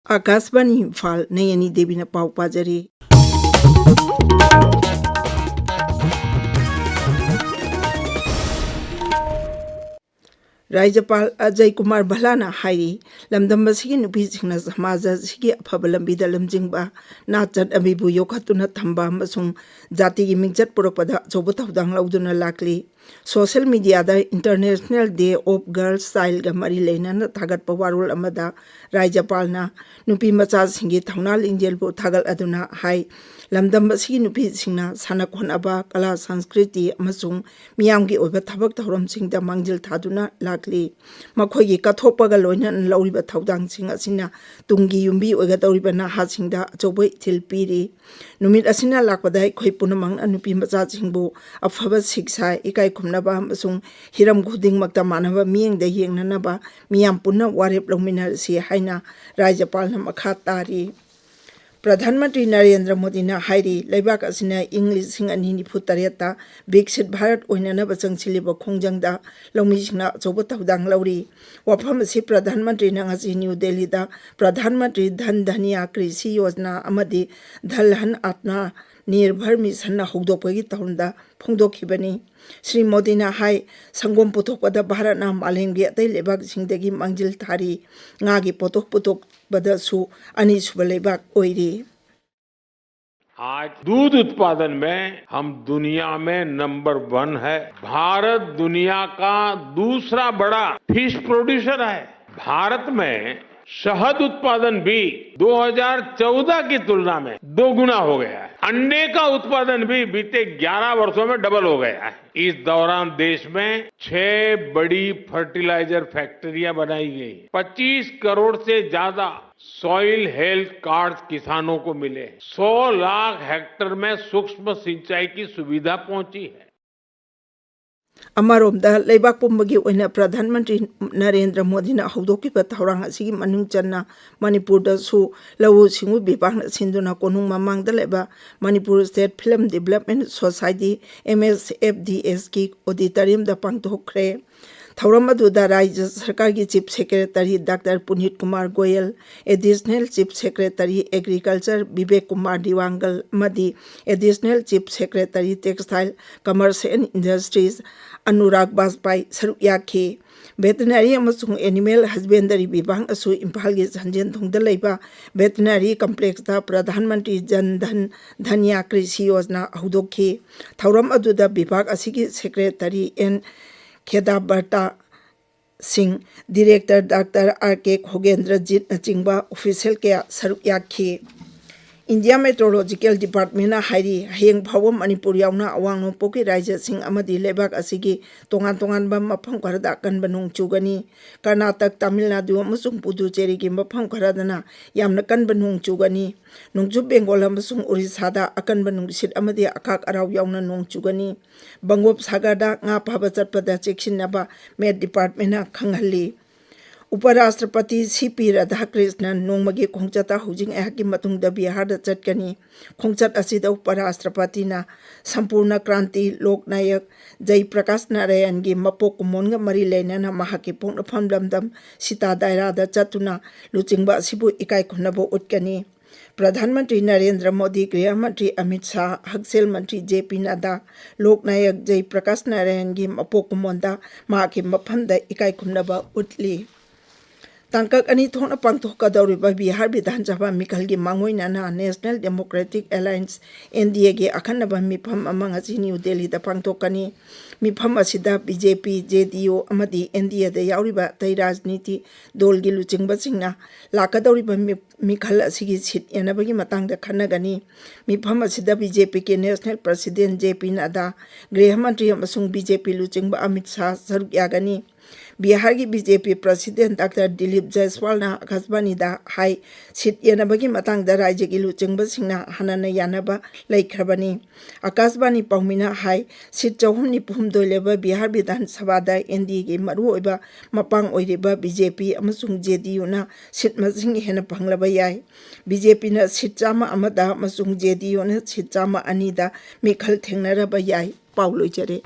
आकाशवाणी इम्फाल नयनी देवी ने पाव पाजरी। राज्यपाल अजय कुमार भल्लाना हाई लमदम बसिगी नुपीसिंगना समाज सिगी अफब लंबीदा लमजिंगबा नाचत अबिबु योखतुना थंबा अमसुंग जातिगी मिंगजत पुरकपदा अचौबा थौदांग लौदुना लाकली सोशल मीडिया दा international day of girls child गा मरी लेना थागतपा वारोल अमदा राज्यपालना नुपी मचा सिंगी थौना लिंजेलबु थागल अदुना हाई लमदम बसिगी नुपीसिंगना साना खोनाबा कला संस्कृति अमसुंग मियामगी ओइबा थबक थौरमसिंगदा मांगजिल थादुना लाकली मखोगी कथोपगा लोइना लौरिबा थौदांगसिंग असिना तुंगी युंबी ओइगा तौरिबा नाहासिंगदा अचौबा इथिल पीरी नुमित असिना लाकपदा अखोइ पुनमंग नुपी मचा सिंगबु अफबा शिक्षा इकाई खुमनबा अमसुंग हिरम खुदिंगमक्ता मानबा मियंगदा येंगननबा मियाम पुन्ना वारेप लौमिनारसि हाइना राज्यपालना मखा तारी। प्रधानमंत्री नरेंद्र मोदी ने हाइरी लेबाक असिना इंग्लिश सिंग अनि निफु तरेता विकसित भारत ओइननबा चंगसिलिबा खोंजंगदा लौमिसिंगना अचौबा थौदांग लौरी वफम असि प्रधानमंत्री नंगासि न्यू दिल्ली दा प्रधानमंत्री धन धनिया कृषि योजना अमदि दलहन आत्मा निर्भर मिशन हौदोपगी तौरदा फोंदोखिबनी। श्री मोदी ने हाई संगोम पुथोकपदा भारतना मालेमगी अतै लेबाक सिंगदगी मांगजिल थारी ngaगी पोथोक पुथोकपदसु अनिसुब लेबाक ओइरी। आज दूध उत्पादन में हम दुनिया में नंबर 1 है। भारत दुनिया का दूसरा बड़ा फिश प्रोड्यूसर है। भारत में शहद उत्पादन भी 2014 की तुलना में 2 गुना हो गया है। अंडे का उत्पादन भी बीते 11 वर्षों में डबल हो गया है। इस दौरान देश में 6 बड़ी फर्टिलाइजर फैक्ट्रियां बनाई गई। 25 करोड़ से ज्यादा सॉइल हेल्थ कार्ड किसानों को मिले। 100 लाख हेक्टेयर में सूक्ष्म सिंचाई की सुविधा पहुंची है। अमरोमदा लेबाक पुंबगी ओइना प्रधानमंत्री नरेंद्र मोदी ने हौदोकिबा थौरांग असिगी मनुंग चन्ना मणिपुर दसु लवु सिंगु विभाग सिंदुना कोनुंग ममांगदा लेबा Manipur state film development society MSFDS की ऑडिटोरियम दा पांगथोखरे। थौरम अदुदा राज्य सरकार की chief secretary doctor Puneet Kumar Goel, additional chief secretary agriculture Vivek Kumar दिवांगल मदी additional chief secretary textile commerce and industries Anurag Bajpai सरुक याखी। वेटनरी अमसुंग एनिमल हस्बेंडरी विभाग असु इम्फाल की संजन थोंगदा लेबा वेटनरी कॉम्प्लेक्स दा प्रधानमंत्री जन धन धनिया कृषि योजना हौदोखी। थौरम अदुदा विभाग असिगी secretary N Khedabarta Singh, director doctor RK Khogendrajit चिंबा ऑफिशियल के सरुक याखी। इंडिया मेट्रोलॉजिकल डिपार्टमेंट हाइरी हयेंग फाव मणिपुर यावना अवांग नोंपोकी राज्य सिंह अमदी लेबाक असिगी तोंगान तोंगानबा मफम खरदा अकनबा नोंग चुगनी। कर्नाटक, तमिलनाडु अमसुंग पुदुचेरी की मफम खरदना यामना कनबा नोंग चुगनी। नोंगजु बेंगोल अमसुंग उड़ीसादा अकनबा नोंगसित अमदी अकाक अराव यावना नोंग चुगनी। बंगोप सागरदा nga फाबा चटपदा चेक्सिनबा मेट डिपार्टमेंट खंगहली। उपराष्ट्रपति CP राधाकृष्णन नोंमगी खोंचता हुजिंग एहाकी मतुंगदा बिहार चटकनी। खोंचत असिदा उपराष्ट्रपति ना संपूर्ण क्रांति लोकनायक जयप्रकाश नारायण की मपोक कुमोनगा मरी लेना महाकी पोंगफम लमदम सीता दायरादा चतुना लुचिंगबा असिबु इकाई खुनबो उटकनी। प्रधानमंत्री नरेंद्र मोदी, गृह मंत्री अमित शाह, हकसेल मंत्री JP नड्डा, लोकनायक जयप्रकाश नारायण की मपोक कुमोनदा महाकी मफमदा इकाई खुनबा उटली। तंकक अनि थोना पांगथोकदौरिबा बिहार विधानसभा मिखल की मांगोइनाना नेशनल डेमोक्रेटिक अलायंस NDA की अखनबा मिफम अमंग असि न्यू दिल्ली दा पांगथोकनी। मिफम असिदा BJP, JDU अमदी NDA दा यावरिबा तै राजनीति दल की लुचिंगबसिंगना लाकदौरिबा मिखल असिगी सीट यानबगी मतंगदा खनगनी। मिफम असिदा BJP के नेशनल प्रेसिडेंट JP नड्डा, गृह मंत्री अमसुंग BJP लुचिंगबा अमित शाह सरुक यागनी। बिहार की BJP president doctor Dilip Jaiswal ना आकाशवाणी दा हाई सीट यानबगी मतंगदा राज्य की लुचिंगबसिंगना हनना यानबा लैखरबनी। आकाशवाणी पाउमिना हाई सीट 492 लेबा बिहार विधानसभा दा NDA की मरुओइबा मपांग ओइरिबा BJP अमसुंग JDU ना सीट मसिंग हेना फंगलबा याय। BJP ना सीट चामा अमदा अमसुंग JDU ना सीट चामा अनिदा मिखल थेंगनरबा याय। पाउ लोइजरे।